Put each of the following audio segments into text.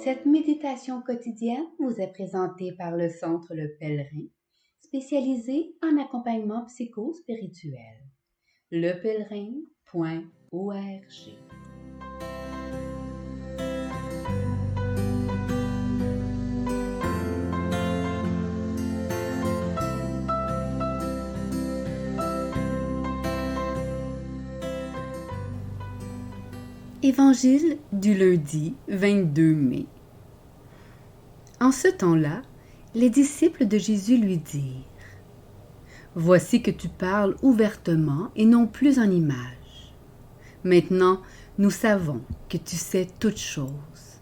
Cette méditation quotidienne vous est présentée par le Centre Le Pèlerin, spécialisé en accompagnement psycho-spirituel. lepèlerin.org. Évangile du lundi 22 mai. En ce temps-là, les disciples de Jésus lui dirent : « Voici que tu parles ouvertement et non plus en images. Maintenant, nous savons que tu sais toutes choses,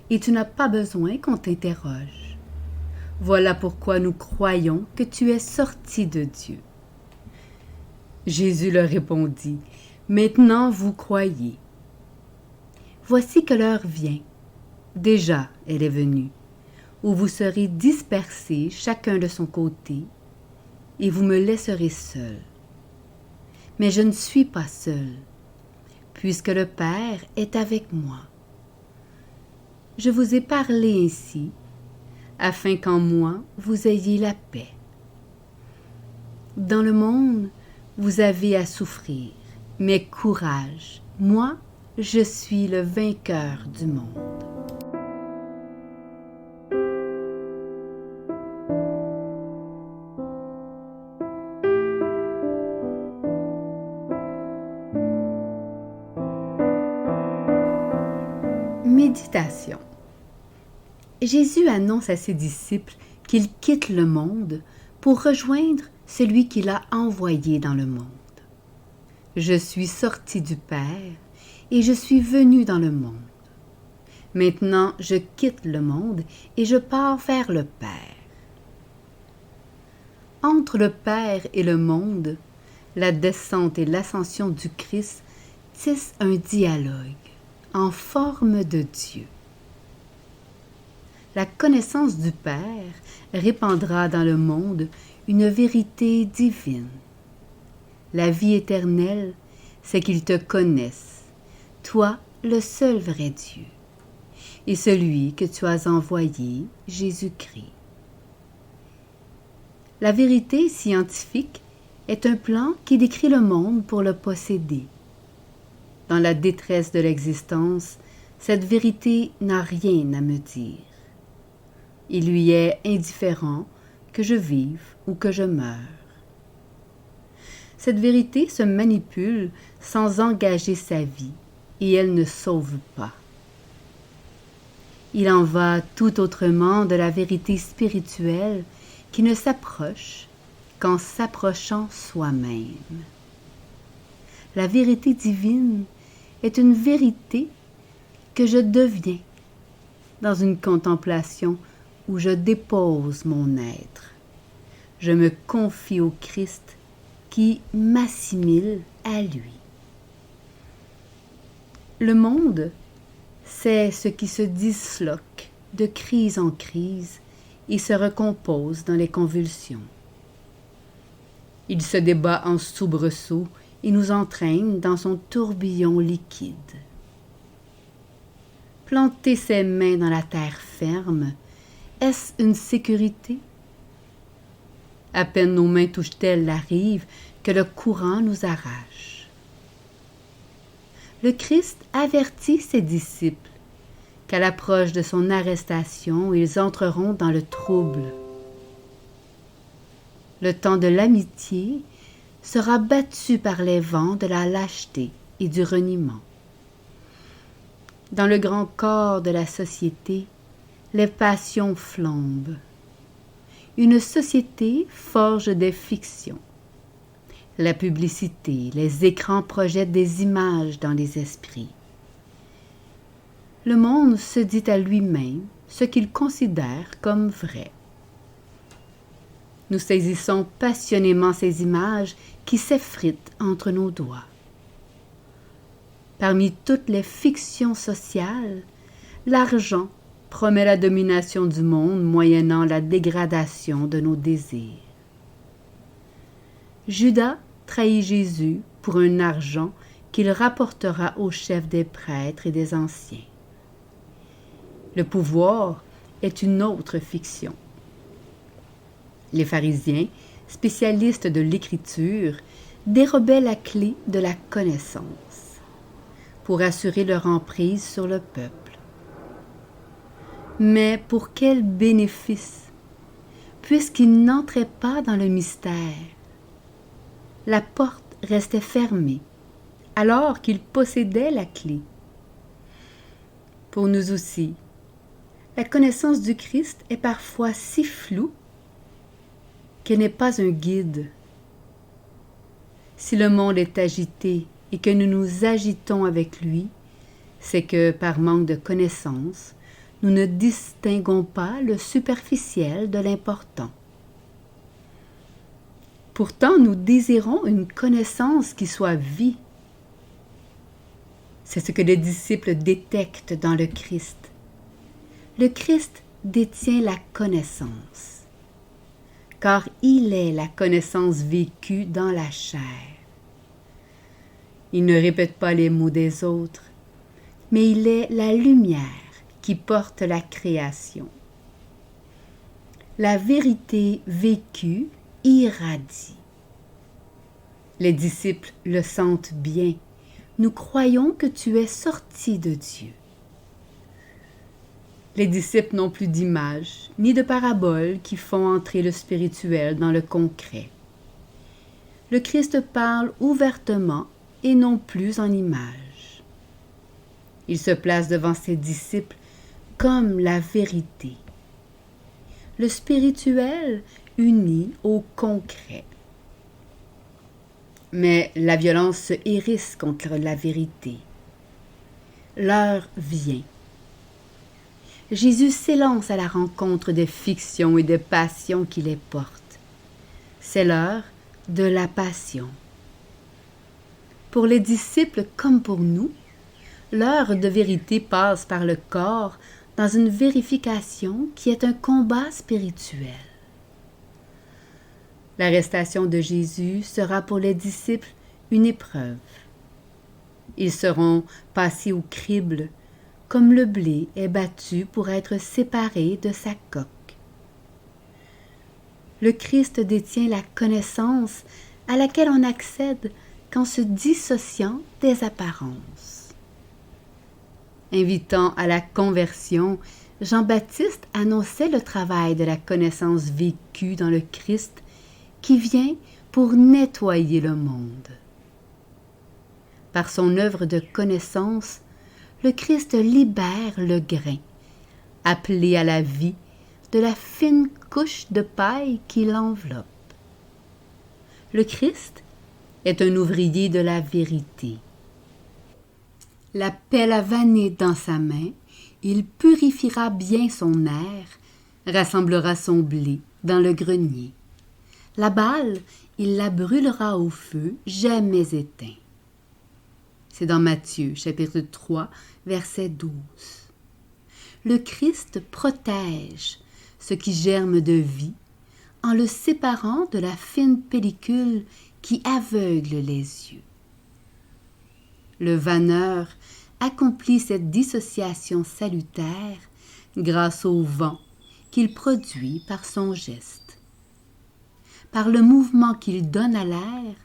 et tu n'as pas besoin qu'on t'interroge. Voilà pourquoi nous croyons que tu es sorti de Dieu. » Jésus leur répondit : « Maintenant vous croyez. Voici que l'heure vient, déjà elle est venue, où vous serez dispersés chacun de son côté, et vous me laisserez seul. Mais je ne suis pas seul, puisque le Père est avec moi. Je vous ai parlé ainsi, afin qu'en moi vous ayez la paix. Dans le monde, vous avez à souffrir, mais courage, moi, je suis le vainqueur du monde. Méditation. Jésus annonce à ses disciples qu'il quitte le monde pour rejoindre celui qu'il a envoyé dans le monde. Je suis sorti du Père et je suis venu dans le monde. Maintenant, je quitte le monde et je pars vers le Père. Entre le Père et le monde, la descente et l'ascension du Christ tissent un dialogue en forme de Dieu. La connaissance du Père répandra dans le monde une vérité divine. La vie éternelle, c'est qu'ils te connaissent, toi, le seul vrai Dieu, et celui que tu as envoyé, Jésus-Christ. La vérité scientifique est un plan qui décrit le monde pour le posséder. Dans la détresse de l'existence, cette vérité n'a rien à me dire. Il lui est indifférent que je vive ou que je meure. Cette vérité se manipule sans engager sa vie et elle ne sauve pas. Il en va tout autrement de la vérité spirituelle qui ne s'approche qu'en s'approchant soi-même. La vérité divine est une vérité que je deviens dans une contemplation où je dépose mon être. Je me confie au Christ qui m'assimile à lui. Le monde, c'est ce qui se disloque de crise en crise et se recompose dans les convulsions. Il se débat en soubresauts et nous entraîne dans son tourbillon liquide. Planter ses mains dans la terre ferme, est-ce une sécurité? À peine nos mains touchent-elles la rive que le courant nous arrache. Le Christ avertit ses disciples qu'à l'approche de son arrestation, ils entreront dans le trouble. Le temps de l'amitié sera battu par les vents de la lâcheté et du reniement. Dans le grand corps de la société, les passions flambent. Une société forge des fictions. La publicité, les écrans projettent des images dans les esprits. Le monde se dit à lui-même ce qu'il considère comme vrai. Nous saisissons passionnément ces images qui s'effritent entre nos doigts. Parmi toutes les fictions sociales, l'argent promet la domination du monde moyennant la dégradation de nos désirs. Judas trahit Jésus pour un argent qu'il rapportera au chef des prêtres et des anciens. Le pouvoir est une autre fiction. Les pharisiens, spécialistes de l'écriture, dérobaient la clé de la connaissance pour assurer leur emprise sur le peuple. Mais pour quel bénéfice, puisqu'ils n'entraient pas dans le mystère? La porte restait fermée, alors qu'ils possédaient la clé. Pour nous aussi, la connaissance du Christ est parfois si floue qu'elle n'est pas un guide. Si le monde est agité et que nous nous agitons avec lui, c'est que, par manque de connaissance, nous ne distinguons pas le superficiel de l'important. Pourtant, nous désirons une connaissance qui soit vie. C'est ce que les disciples détectent dans le Christ. Le Christ détient la connaissance, car il est la connaissance vécue dans la chair. Il ne répète pas les mots des autres, mais il est la lumière qui porte la création. La vérité vécue irradie. Les disciples le sentent bien. Nous croyons que tu es sorti de Dieu. Les disciples n'ont plus d'images, ni de paraboles qui font entrer le spirituel dans le concret. Le Christ parle ouvertement et non plus en images. Il se place devant ses disciples comme la vérité. Le spirituel uni au concret. Mais la violence se hérisse contre la vérité. L'heure vient. Jésus s'élance à la rencontre des fictions et des passions qui les portent. C'est l'heure de la passion. Pour les disciples comme pour nous, l'heure de vérité passe par le corps dans une vérification qui est un combat spirituel. L'arrestation de Jésus sera pour les disciples une épreuve. Ils seront passés au crible, comme le blé est battu pour être séparé de sa coque. Le Christ détient la connaissance à laquelle on accède qu'en se dissociant des apparences. Invitant à la conversion, Jean-Baptiste annonçait le travail de la connaissance vécue dans le Christ qui vient pour nettoyer le monde. Par son œuvre de connaissance, le Christ libère le grain, appelé à la vie de la fine couche de paille qui l'enveloppe. Le Christ est un ouvrier de la vérité. La pelle à vanner dans sa main, il purifiera bien son air, rassemblera son blé dans le grenier. La balle, il la brûlera au feu, jamais éteint. C'est dans Matthieu, chapitre 3, verset 12. Le Christ protège ce qui germe de vie en le séparant de la fine pellicule qui aveugle les yeux. Le vanneur accomplit cette dissociation salutaire grâce au vent qu'il produit par son geste. Par le mouvement qu'il donne à l'air,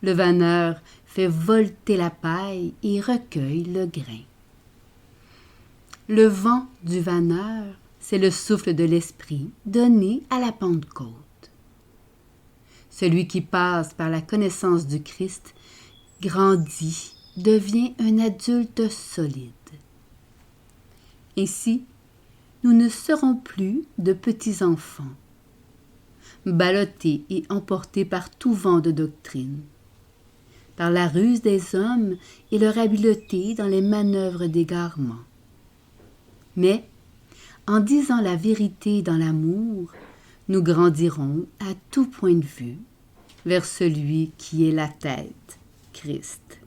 le vanneur fait volter la paille et recueille le grain. Le vent du vanneur, c'est le souffle de l'esprit donné à la Pentecôte. Celui qui passe par la connaissance du Christ grandit, devient un adulte solide. Ainsi, nous ne serons plus de petits enfants, ballottés et emportés par tout vent de doctrine, par la ruse des hommes et leur habileté dans les manœuvres d'égarement. Mais, en disant la vérité dans l'amour, nous grandirons à tout point de vue vers celui qui est la tête, Christ.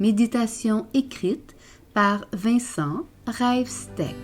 Méditation écrite par Vincent Reifsteck.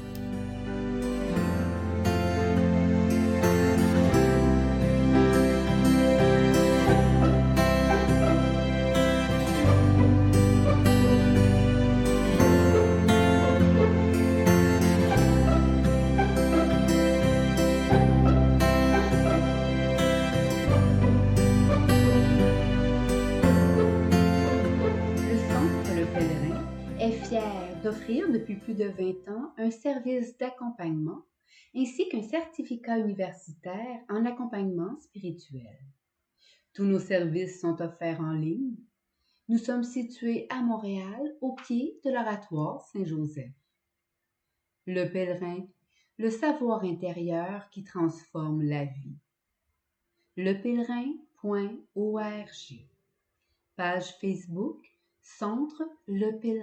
d'offrir depuis plus de 20 ans un service d'accompagnement ainsi qu'un certificat universitaire en accompagnement spirituel. Tous nos services sont offerts en ligne. Nous sommes situés à Montréal, au pied de l'Oratoire Saint-Joseph. Le pèlerin, le savoir intérieur qui transforme la vie. lepèlerin.org. Page Facebook, Centre Le Pèlerin.